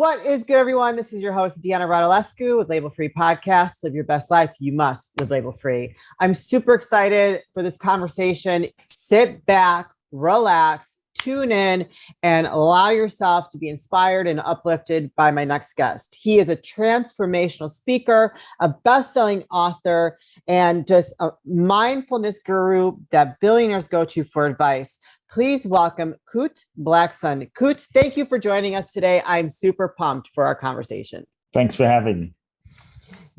What is good, everyone? This is your host, Deanna Radulescu with Label Free Podcast. Live your best life. You must live label free. I'm super excited for this conversation. Sit back, relax, tune in, and allow yourself to be inspired and uplifted by my next guest. He is a transformational speaker, a best-selling author, and just a mindfulness guru that billionaires go to for advice. Please welcome Kute Blackson. Kute, thank you for joining us today. I'm super pumped for our conversation. Thanks for having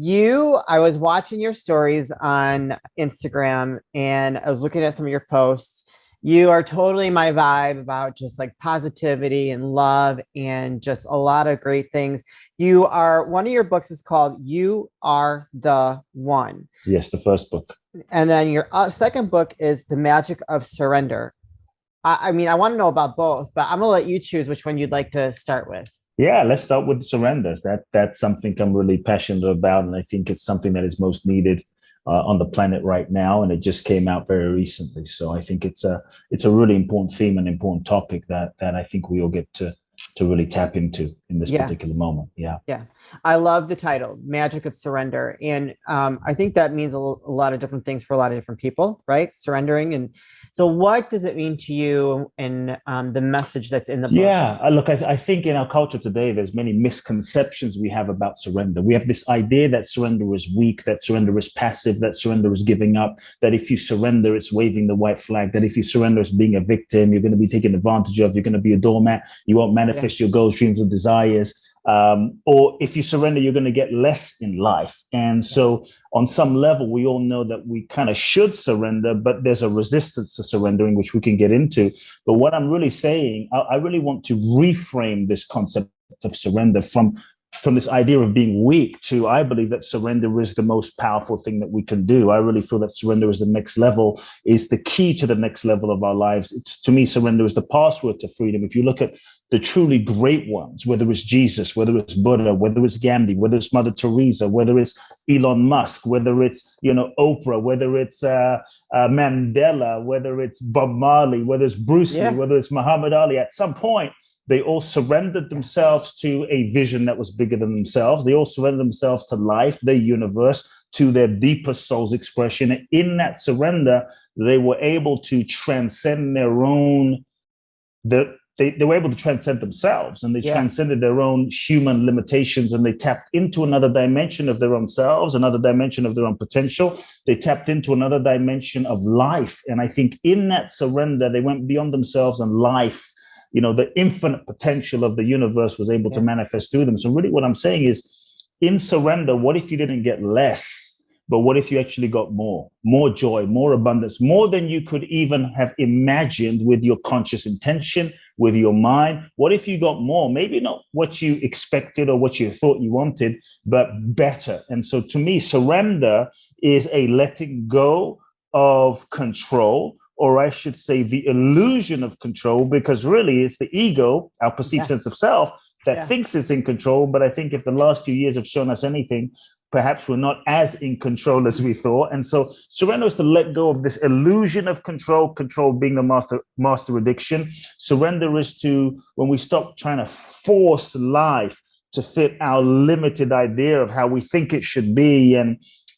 me. I was watching your stories on Instagram and I was looking at some of your posts. You are totally my vibe about just like positivity and love and just a lot of great things. One of your books is called You Are the One. Yes, the first book. And then your second book is The Magic of Surrender. I want to know about both, but I'm going to let you choose which one you'd like to start with. Yeah, let's start with surrenders. That's something I'm really passionate about. And I think it's something that is most needed on the planet right now. And it just came out very recently. So I think it's a really important theme and important topic that I think we all get to really tap into in this particular moment. Yeah. I love the title, Magic of Surrender. And I think that means a lot of different things for a lot of different people, right? Surrendering. And so what does it mean to you and the message that's in the book? Yeah, look, I think in our culture today, there's many misconceptions we have about surrender. We have this idea that surrender is weak, that surrender is passive, that surrender is giving up, that if you surrender, it's waving the white flag, that if you surrender, it's being a victim, you're going to be taken advantage of, you're going to be a doormat, you won't manifest your goals, dreams, and desires. Or if you surrender, you're going to get less in life. And so on some level, we all know that we kind of should surrender, but there's a resistance to surrendering, which we can get into. But what I'm really saying, I really want to reframe this concept of surrender from this idea of being weak to, I believe that surrender is the most powerful thing that we can do. I really feel that surrender is the next level, is the key to the next level of our lives. To me, surrender is the password to freedom. If you look at the truly great ones, whether it's Jesus, whether it's Buddha, whether it's Gandhi, whether it's Mother Teresa, whether it's Elon Musk, whether it's, Oprah, whether it's Mandela, whether it's Bob Marley, whether it's Bruce Lee, whether it's Muhammad Ali, at some point, they all surrendered themselves to a vision that was bigger than themselves. They all surrendered themselves to life, their universe, to their deeper soul's expression. And in that surrender, they were able to transcend their own, they were able to transcend themselves, and they transcended their own human limitations, and they tapped into another dimension of their own selves, another dimension of their own potential. They tapped into another dimension of life. And I think in that surrender, they went beyond themselves, and life, the infinite potential of the universe was able to manifest through them. So really what I'm saying is, in surrender, what if you didn't get less, but what if you actually got more joy, more abundance, more than you could even have imagined with your conscious intention, with your mind? What if you got more? Maybe not what you expected or what you thought you wanted, but better. And so to me, surrender is a letting go of control, or I should say the illusion of control, because really it's the ego, our perceived sense of self, that thinks it's in control. But I think if the last few years have shown us anything, perhaps we're not as in control as we thought. And so surrender is to let go of this illusion of control being the master addiction. Surrender is to, when we stop trying to force life to fit our limited idea of how we think it should be,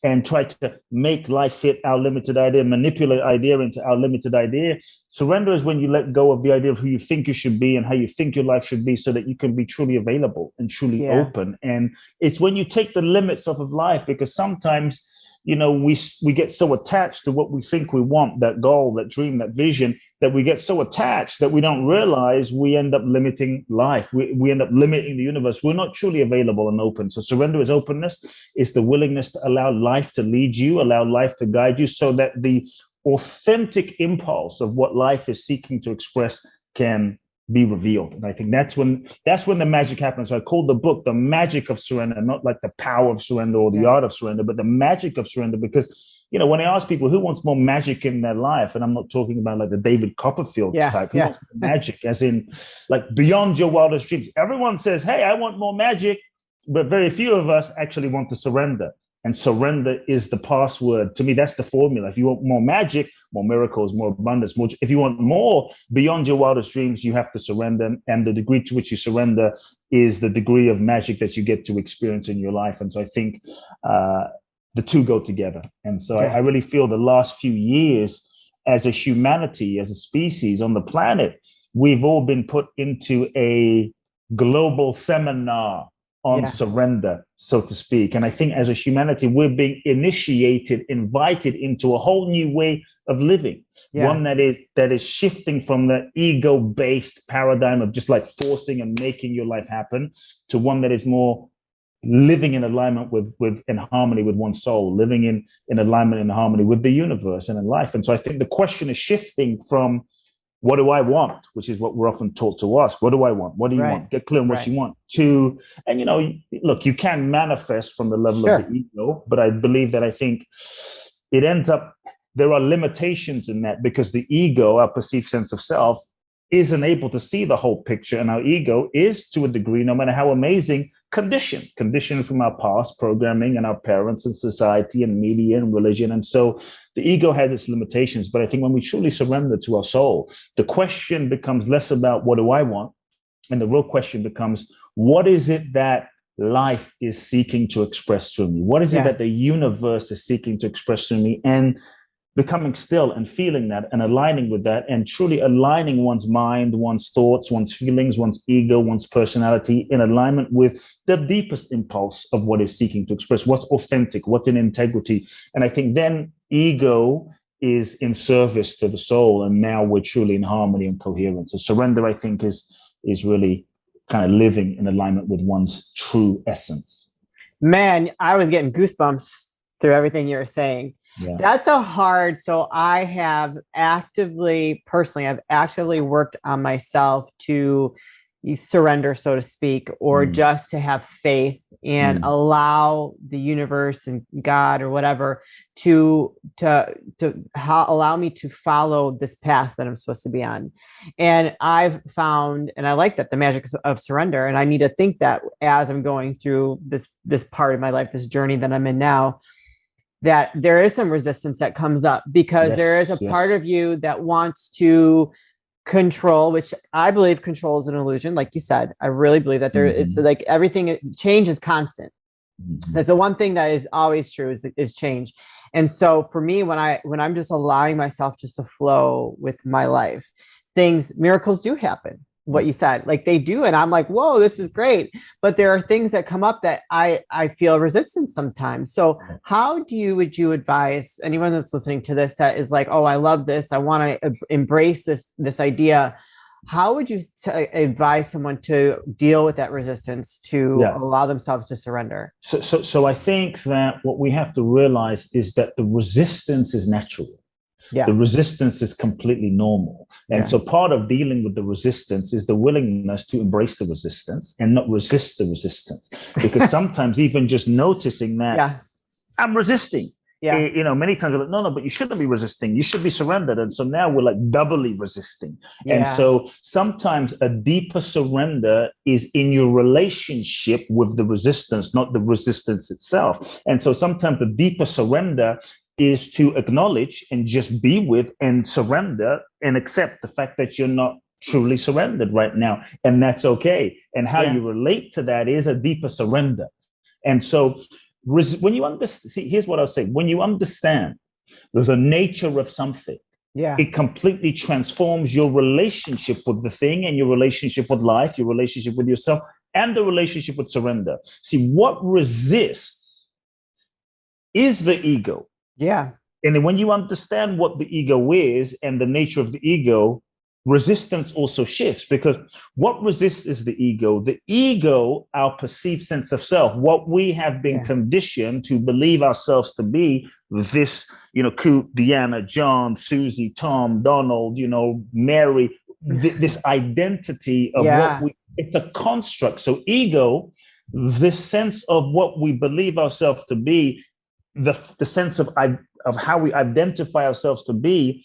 and try to make life fit our limited idea, manipulate idea into our limited idea. Surrender is when you let go of the idea of who you think you should be and how you think your life should be, so that you can be truly available and truly open. And it's when you take the limits off of life, because sometimes, we get so attached to what we think we want, that goal, that dream, that vision, that we get so attached that we don't realize we end up limiting life. We end up limiting the universe. We're not truly available and open. So surrender is openness. It's the willingness to allow life to lead you, allow life to guide you, so that the authentic impulse of what life is seeking to express can be revealed. And I think that's when the magic happens. So I called the book The Magic of Surrender, not like the power of surrender or the art of surrender, but the magic of surrender. Because, when I ask people who wants more magic in their life, and I'm not talking about like the David Copperfield type, who wants magic, as in like beyond your wildest dreams. Everyone says, hey, I want more magic, but very few of us actually want to surrender. And surrender is the password. To me, that's the formula. If you want more magic, more miracles, more abundance, more, if you want more beyond your wildest dreams, you have to surrender. And the degree to which you surrender is the degree of magic that you get to experience in your life. And so I think the two go together. And so I really feel the last few years as a humanity, as a species on the planet, we've all been put into a global seminar on surrender, so to speak. And I think as a humanity, we're being initiated, invited into a whole new way of living. One that is shifting from the ego-based paradigm of just like forcing and making your life happen to one that is more living in alignment with in harmony with one's soul, living in alignment and harmony with the universe and in life. And so I think the question is shifting from what do I want, which is what we're often taught to ask. What do I want? What do you want? Get clear on what you want. And look, you can manifest from the level of the ego, but I believe that I think it ends up, there are limitations in that because the ego, our perceived sense of self, isn't able to see the whole picture. And our ego is, to a degree, no matter how amazing, conditioned from our past programming and our parents and society and media and religion. And so the ego has its limitations. But I think when we truly surrender to our soul, the question becomes less about what do I want? And the real question becomes, what is it that life is seeking to express through me? What is it that the universe is seeking to express through me? And becoming still and feeling that and aligning with that and truly aligning one's mind, one's thoughts, one's feelings, one's ego, one's personality in alignment with the deepest impulse of what is seeking to express, what's authentic, what's in integrity. And I think then ego is in service to the soul. And now we're truly in harmony and coherence. So surrender, I think, is really kind of living in alignment with one's true essence. Man, I was getting goosebumps through everything you were saying. That's so I have actively worked on myself to surrender, so to speak, or just to have faith and allow the universe and God or whatever to allow me to follow this path that I'm supposed to be on. And I've found, and I like that, the magic of surrender. And I need to think that as I'm going through this part of my life, this journey that I'm in now, that there is some resistance that comes up because there is a part of you that wants to control, which I believe control is an illusion. Like you said, I really believe that it's like everything, change is constant. That's the one thing that is always true is change. And so for me, when I'm just allowing myself just to flow with my life, miracles do happen. What you said, like they do. And I'm like, whoa, this is great. But there are things that come up that I feel resistance sometimes. So how would you advise anyone that's listening to this that is like, oh, I love this, I want to embrace this idea? How would you advise someone to deal with that resistance to allow themselves to surrender? So I think that what we have to realize is that the resistance is natural. The resistance is completely normal. And so part of dealing with the resistance is the willingness to embrace the resistance and not resist the resistance. Because sometimes even just noticing that I'm resisting, many times we're like, no, but you shouldn't be resisting. You should be surrendered. And so now we're like doubly resisting. And so sometimes a deeper surrender is in your relationship with the resistance, not the resistance itself. And so sometimes the deeper surrender is to acknowledge and just be with and surrender and accept the fact that you're not truly surrendered right now. And that's okay. And how you relate to that is a deeper surrender. And so when you understand, here's what I'll say. When you understand the nature of something, it completely transforms your relationship with the thing and your relationship with life, your relationship with yourself, and the relationship with surrender. See, what resists is the ego. And then when you understand what the ego is and the nature of the ego, resistance also shifts, because what resists is the ego. The ego, our perceived sense of self, what we have been conditioned to believe ourselves to be, this, Kute, Deanna, John, Susie, Tom, Donald, Mary, this identity of what it's a construct. So ego, this sense of what we believe ourselves to be, the sense of how we identify ourselves to be,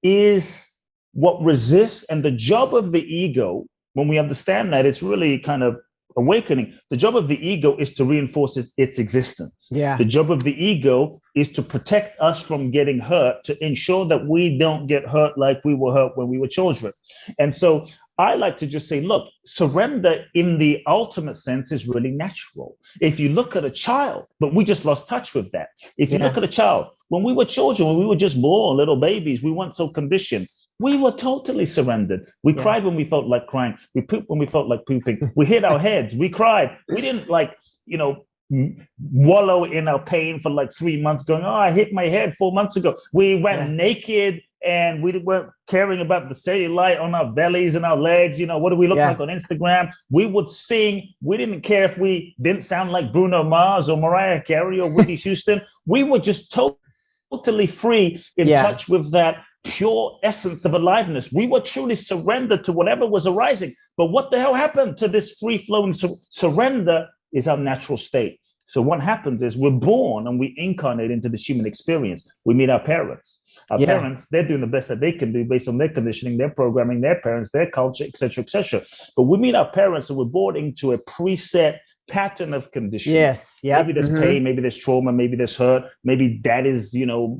is what resists. And the job of the ego, when we understand that, it's really kind of awakening, the job of the ego is to reinforce its existence. Yeah. The job of the ego is to protect us from getting hurt, to ensure that we don't get hurt like we were hurt when we were children. And so I like to just say, look, surrender in the ultimate sense is really natural. If you look at a child, but we just lost touch with that. If you look at a child, when we were children, when we were just born, little babies, we weren't so conditioned. We were totally surrendered. We cried when we felt like crying. We pooped when we felt like pooping. We hit our heads. We cried. We didn't wallow in our pain for like 3 months going, oh, I hit my head 4 months ago. We went naked and we weren't caring about the cellulite on our bellies and our legs. What do we look like on Instagram? We would sing. We didn't care if we didn't sound like Bruno Mars or Mariah Carey or Whitney Houston. We were just totally free in touch with that pure essence of aliveness. We were truly surrendered to whatever was arising. But what the hell happened to this free-flowing surrender is our natural state. So what happens is we're born and we incarnate into this human experience. We meet our parents. Our parents, they're doing the best that they can do based on their conditioning, their programming, their parents, their culture, et cetera, et cetera. But we meet our parents and we're born into a preset pattern of conditioning. Yes. Yeah. Maybe there's pain, maybe there's trauma, maybe there's hurt, maybe dad is,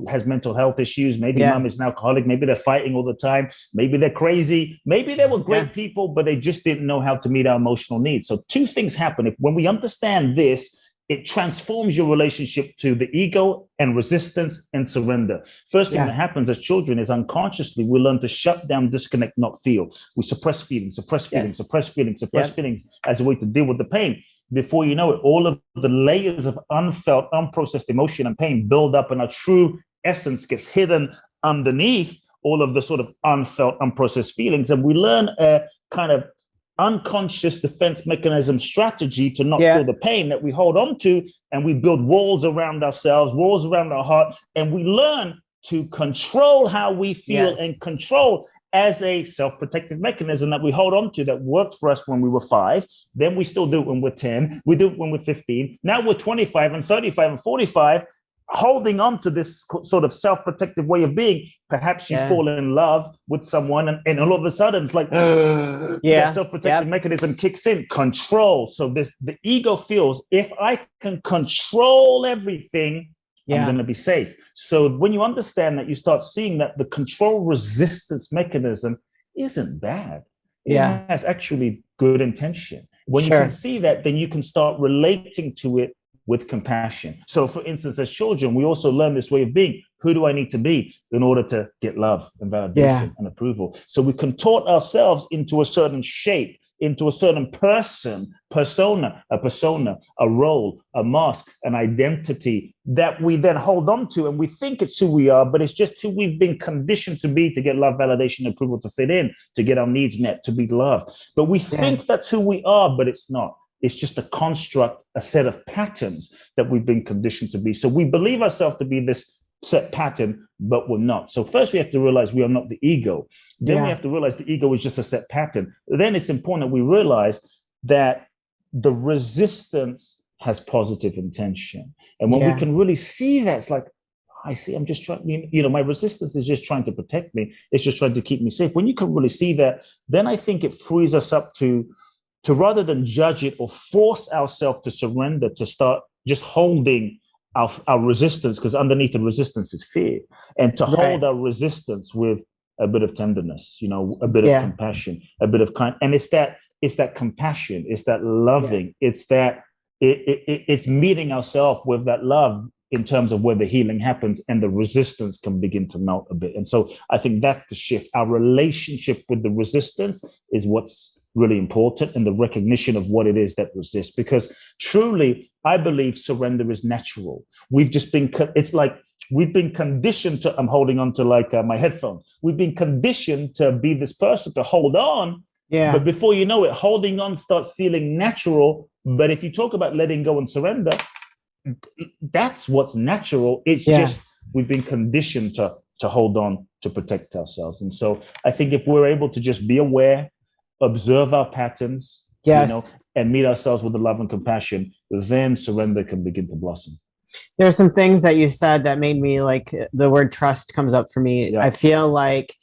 has mental health issues, maybe mom is an alcoholic, maybe they're fighting all the time, maybe they're crazy, maybe they were great people, but they just didn't know how to meet our emotional needs. So two things happen. When we understand this, it transforms your relationship to the ego and resistance and surrender. First thing that happens as children is unconsciously we learn to shut down, disconnect, not feel. We suppress feelings, suppress feelings, suppress feelings, suppress feelings as a way to deal with the pain. Before you know it, all of the layers of unfelt, unprocessed emotion and pain build up, and our true essence gets hidden underneath all of the sort of unfelt, unprocessed feelings. And we learn a kind of unconscious defense mechanism strategy to not feel the pain that we hold on to, and we build walls around ourselves, walls around our heart, and we learn to control how we feel and control as a self-protective mechanism that we hold on to that worked for us when we were 5. Then we still do it when we're 10. We do it when we're 15. Now we're 25 and 35 and 45, holding on to this sort of self-protective way of being. Perhaps you fall in love with someone and all of a sudden it's like, that self-protective mechanism kicks in, control. So the ego feels, if I can control everything, I'm going to be safe. So when you understand that, you start seeing that the control resistance mechanism isn't bad. It has actually good intention. When you can see that, then you can start relating to it with compassion. So for instance, as children, we also learn this way of being. Who do I need to be in order to get love and validation and approval? So we contort ourselves into a certain shape, into a certain persona, a role, a mask, an identity that we then hold on to, and we think it's who we are, but it's just who we've been conditioned to be to get love, validation, approval, to fit in, to get our needs met, to be loved. But we think that's who we are, but it's not. It's just a construct, a set of patterns that we've been conditioned to be. So we believe ourselves to be this set pattern, but we're not. So first we have to realize we are not the ego. Then we have to realize the ego is just a set pattern. Then it's important that we realize that the resistance has positive intention. And when we can really see that, it's like, I see, I'm just trying, my resistance is just trying to protect me. It's just trying to keep me safe. When you can really see that, then I think it frees us up to rather than judge it or force ourselves to surrender, to start just holding our resistance, because underneath the resistance is fear, and to hold our resistance with a bit of tenderness, a bit of compassion, a bit of kind. And it's that compassion, it's that loving, it's that it's meeting ourselves with that love in terms of where the healing happens, and the resistance can begin to melt a bit. And so I think that's the shift. Our relationship with the resistance is what's really important, and the recognition of what it is that resists. Because truly, I believe surrender is natural. We've just been, it's like we've been conditioned to, I'm holding on to my headphones. We've been conditioned to be this person, to hold on. Yeah. But before you know it, holding on starts feeling natural. But if you talk about letting go and surrender, that's what's natural. It's just we've been conditioned to hold on, to protect ourselves. And so I think if we're able to just be aware, observe our patterns, and meet ourselves with the love and compassion, then surrender can begin to blossom. There are some things that you said that made me, like, the word trust comes up for me. I feel like,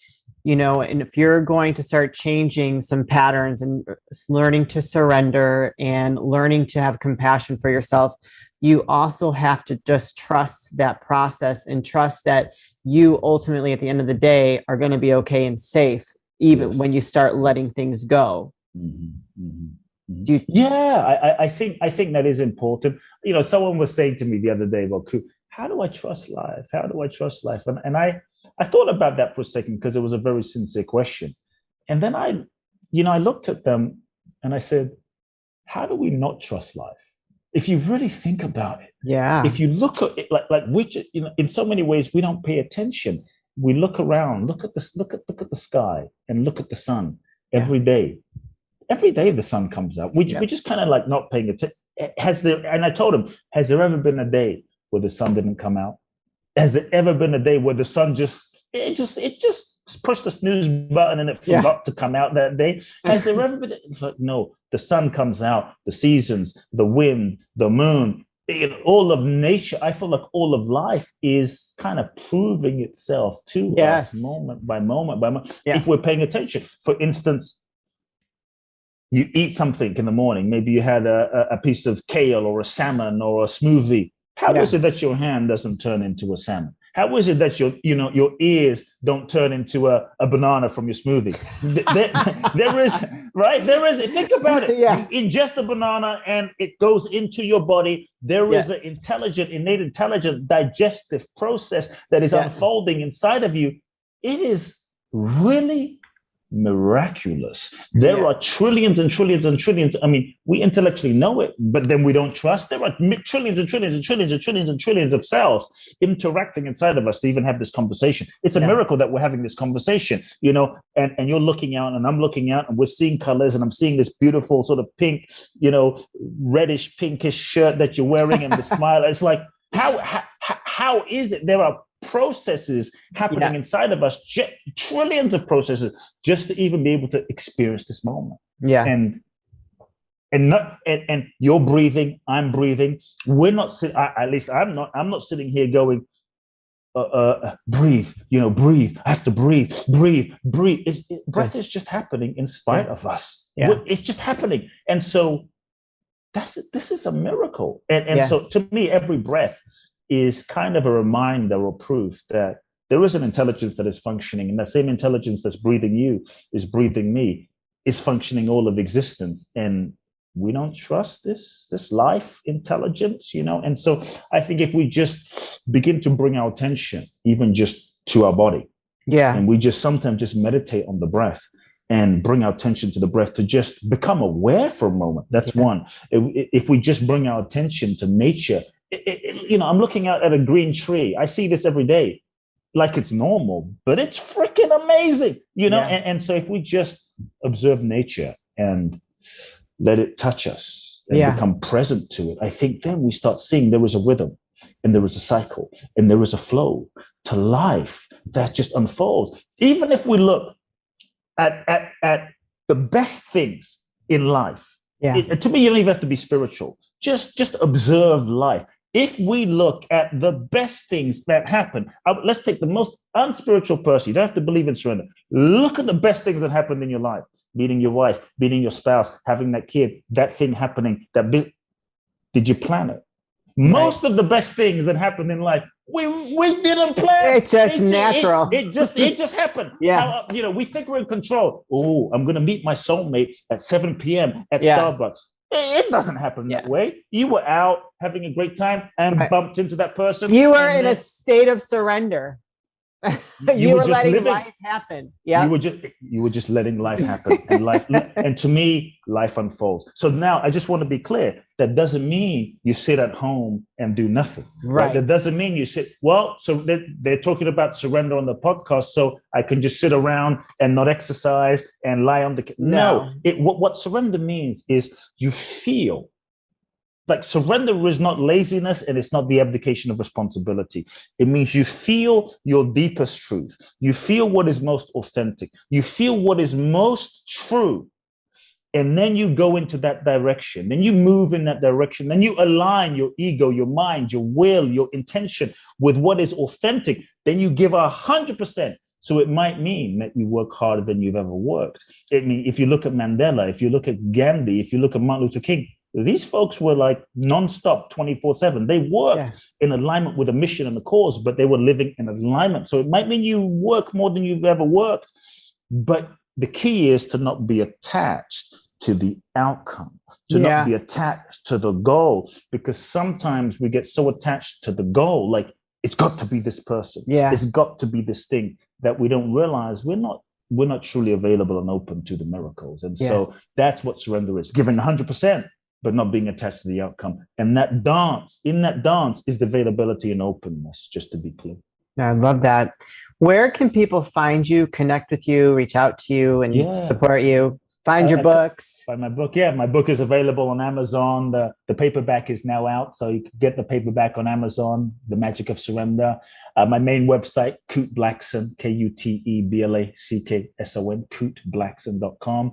and if you're going to start changing some patterns and learning to surrender and learning to have compassion for yourself, you also have to just trust that process and trust that you ultimately, at the end of the day, are going to be okay and safe, even when you start letting things go. I think that is important. Someone was saying to me the other day, well, how do I trust life? How do I trust life? And I thought about that for a second because it was a very sincere question. And then I looked at them and I said, how do we not trust life? If you really think about it, if you look at it in so many ways, we don't pay attention. We look around, look at the sky and look at the sun every day. Every day the sun comes out. We just kind of like not paying attention. And I told him, has there ever been a day where the sun didn't come out? Has there ever been a day where the sun just pushed the snooze button and it forgot to come out that day? Has there ever been? It's like, no, the sun comes out, the seasons, the wind, the moon, all of nature. I feel like all of life is kind of proving itself to us moment by moment by moment, if we're paying attention. For instance, you eat something in the morning, maybe you had a piece of kale or a salmon or a smoothie. How is it that your hand doesn't turn into a salmon? How is it that your ears don't turn into a banana from your smoothie? There is, right? There is, think about it. You ingest a banana and it goes into your body. There is an innate intelligent digestive process that is unfolding inside of you. It is really miraculous. There are trillions and trillions and trillions. I mean, we intellectually know it, but then we don't trust. There are trillions and trillions and trillions and trillions and trillions of cells interacting inside of us to even have this conversation. It's a miracle that we're having this conversation, and you're looking out and I'm looking out and we're seeing colors and I'm seeing this beautiful sort of pink, reddish pinkish shirt that you're wearing and the smile. It's like, how is it? There are processes happening inside of us, trillions of processes, just to even be able to experience this moment. And you're breathing, I'm breathing. We're not at least I'm not sitting here going, breathe, breathe. I have to breathe. Breath is just happening in spite of us. It's just happening. And so this is a miracle. And so to me, every breath is kind of a reminder or proof that there is an intelligence that is functioning, and that same intelligence that's breathing you is breathing me, is functioning all of existence. And we don't trust this life intelligence, And so I think if we just begin to bring our attention even just to our body, and we just sometimes just meditate on the breath and bring our attention to the breath, to just become aware for a moment. That's one. If we just bring our attention to nature, I'm looking out at a green tree. I see this every day, like it's normal, but it's freaking amazing, And so if we just observe nature and let it touch us and become present to it, I think then we start seeing there is a rhythm and there is a cycle and there is a flow to life that just unfolds. Even if we look at the best things in life, to me, you don't even have to be spiritual. Just observe life. If we look at the best things that happen, let's take the most unspiritual person. You don't have to believe in surrender. Look at the best things that happened in your life. Meeting your wife, meeting your spouse, having that kid, that thing happening. Did you plan it? Most of the best things that happen in life, we didn't plan. It's just natural. It just happened. We think we're in control. Oh, I'm going to meet my soulmate at 7 p.m. at Starbucks. It doesn't happen that way. You were out having a great time and bumped into that person. You were in a state of surrender. You were letting life happen. Yeah. You were just letting life happen, and to me, life unfolds. So now I just want to be clear. That doesn't mean you sit at home and do nothing. Right. That doesn't mean you sit. Well, so they're talking about surrender on the podcast, so I can just sit around and not exercise and lie on the. No. What surrender means is you feel. Like surrender is not laziness and it's not the abdication of responsibility. It means you feel your deepest truth. You feel what is most authentic. You feel what is most true. And then you go into that direction. Then you move in that direction. Then you align your ego, your mind, your will, your intention with what is authentic. Then you give 100%. So it might mean that you work harder than you've ever worked. It mean if you look at Mandela, if you look at Gandhi, if you look at Martin Luther King, these folks were like nonstop 24/7. They worked in alignment with a mission and a cause, but they were living in alignment. So it might mean you work more than you've ever worked. But the key is to not be attached to the outcome, to not be attached to the goal, because sometimes we get so attached to the goal, like it's got to be this person. It's got to be this thing, that we don't realize we're not truly available and open to the miracles. And so that's what surrender is, giving 100%, but not being attached to the outcome. And that dance, in that dance is the availability and openness, just to be clear. I love that. Where can people find you, connect with you, reach out to you, and support you? Find your books. Find my book. Yeah, my book is available on Amazon. The paperback is now out, so you can get the paperback on Amazon, The Magic of Surrender. My main website, Kute Blackson, KUTEBLACKSON, KuteBlackson.com.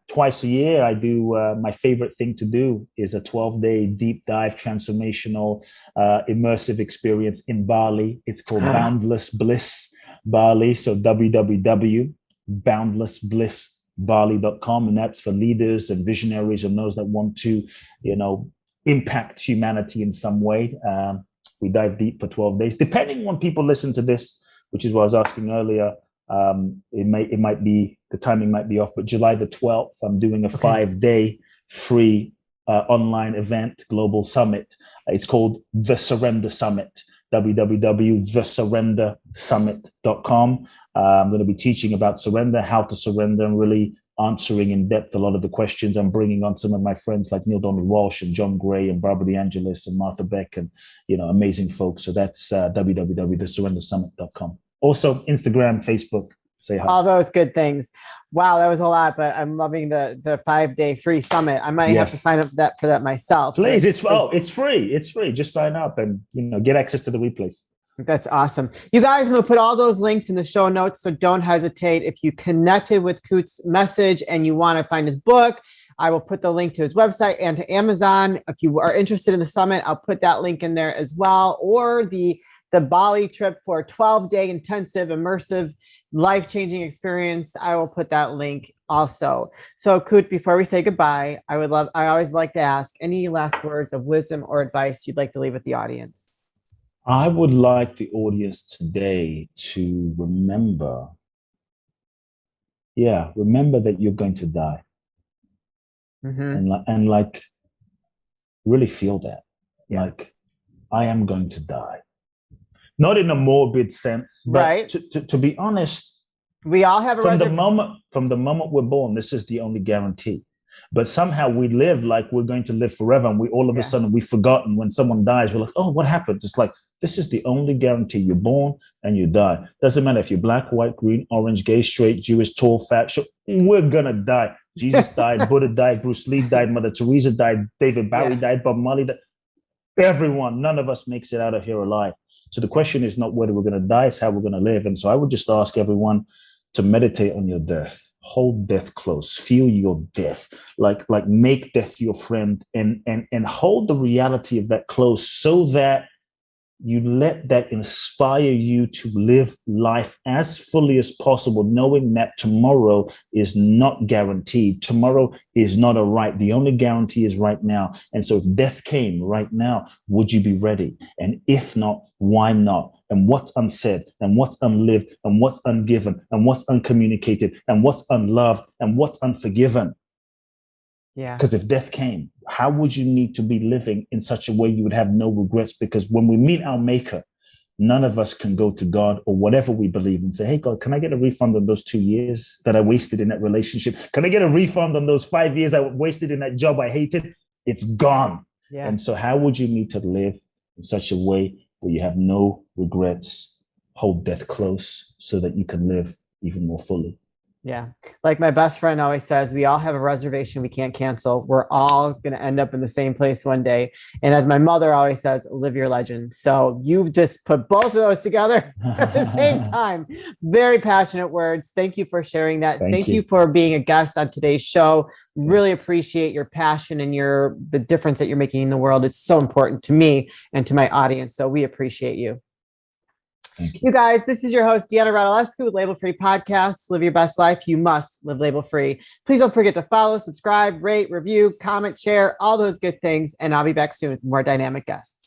Twice a year, I do my favorite thing to do is a 12-day deep dive transformational immersive experience in Bali. It's called Boundless Bliss Bali. So www.boundlessblissbali.com, and that's for leaders and visionaries and those that want to, impact humanity in some way. We dive deep for 12 days, depending when people listen to this, which is what I was asking earlier. It might be, the timing might be off, but July the 12th, I'm doing a 5-day free online event, global summit. It's called The Surrender Summit, www.thesurrendersummit.com. I'm going to be teaching about surrender, how to surrender, and really answering in depth a lot of the questions. I'm bringing on some of my friends like Neil Donald Walsh and John Gray and Barbara DeAngelis and Martha Beck and, amazing folks. So that's www.thesurrendersummit.com. Also, Instagram, Facebook, say hi. All those good things. Wow, that was a lot, but I'm loving the 5-day free summit. I might have to sign up for that myself. Please, it's free. It's free. Just sign up and get access to the replays. That's awesome. You guys, I'm going to put all those links in the show notes, so don't hesitate. If you connected with Kute's message and you want to find his book, I will put the link to his website and to Amazon. If you are interested in the summit, I'll put that link in there as well, or the Bali trip for a 12-day intensive, immersive, life-changing experience. I will put that link also. So Kute, before we say goodbye, I always like to ask any last words of wisdom or advice you'd like to leave with the audience. I would like the audience today to remember that you're going to die. And really feel that. Like, I am going to die. Not in a morbid sense, but to be honest, we all have from the moment we're born, this is the only guarantee. But somehow we live like we're going to live forever, and we all of a sudden we've forgotten when someone dies. We're like, oh, what happened? It's like, this is the only guarantee. You're born and you die. Doesn't matter if you're black, white, green, orange, gay, straight, Jewish, tall, fat, short. We're gonna die. Jesus died, Buddha died, Bruce Lee died, Mother Teresa died, David Bowie died, Bob Marley died. Everyone, none of us makes it out of here alive. So the question is not whether we're gonna die, it's how we're gonna live. And so I would just ask everyone to meditate on your death. Hold death close. Feel your death. Like make death your friend, and hold the reality of that close, so that you let that inspire you to live life as fully as possible, knowing that tomorrow is not guaranteed. Tomorrow is not a right. The only guarantee is right now. And so if death came right now, would you be ready? And if not, why not? And what's unsaid, and what's unlived, and what's ungiven, and what's uncommunicated, and what's unloved, and what's unforgiven? Because if death came, how would you need to be living in such a way you would have no regrets? Because when we meet our maker, none of us can go to God or whatever we believe and say, hey, God, can I get a refund on those 2 years that I wasted in that relationship? Can I get a refund on those 5 years I wasted in that job I hated? It's gone. And so how would you need to live in such a way where you have no regrets? Hold death close so that you can live even more fully. Yeah. Like my best friend always says, we all have a reservation we can't cancel. We're all going to end up in the same place one day. And as my mother always says, live your legend. So you just put both of those together at the same time. Very passionate words. Thank you for sharing that. Thank you for being a guest on today's show. Really appreciate your passion and the difference that you're making in the world. It's so important to me and to my audience. So we appreciate you. Thank you. You guys, this is your host, Deanna Radulescu with Label Free Podcasts. Live your best life. You must live label free. Please don't forget to follow, subscribe, rate, review, comment, share, all those good things. And I'll be back soon with more dynamic guests.